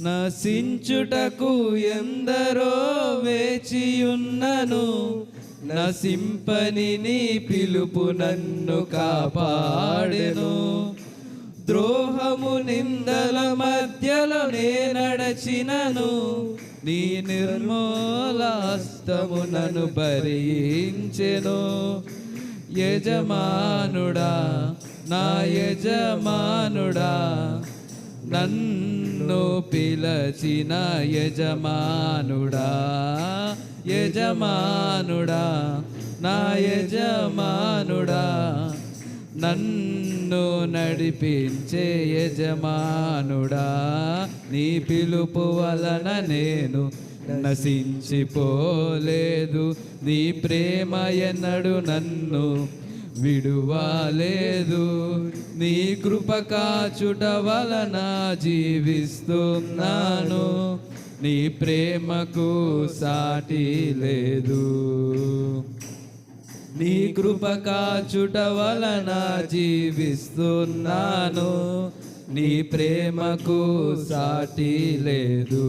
నశించుటకు ఎందరో వేచియున్నను, నశింపని నీ పిలుపు నన్ను కాపాడెను. ద్రోహము నిందల మధ్యలో నే నడచినను, నీ నిర్మూలాస్తము నన్ను భరించెను. యజమానుడా, నా యజమానుడా, నన్ను పిలచిన యజమానుడా, యజమానుడా, నా యజమానుడా, నన్ను నడిపించే యజమానుడా, నీ పిలుపు వలన నేను నశించిపోలేదు. నీ ప్రేమ ఎన్నడు నన్ను విడువలేదు. నీ కృప కాచుట వలన జీవిస్తున్నాను, నీ ప్రేమకు సాటి లేదు. నీ కృప కాచుట వలన జీవిస్తున్నాను, నీ ప్రేమకు సాటి లేదు.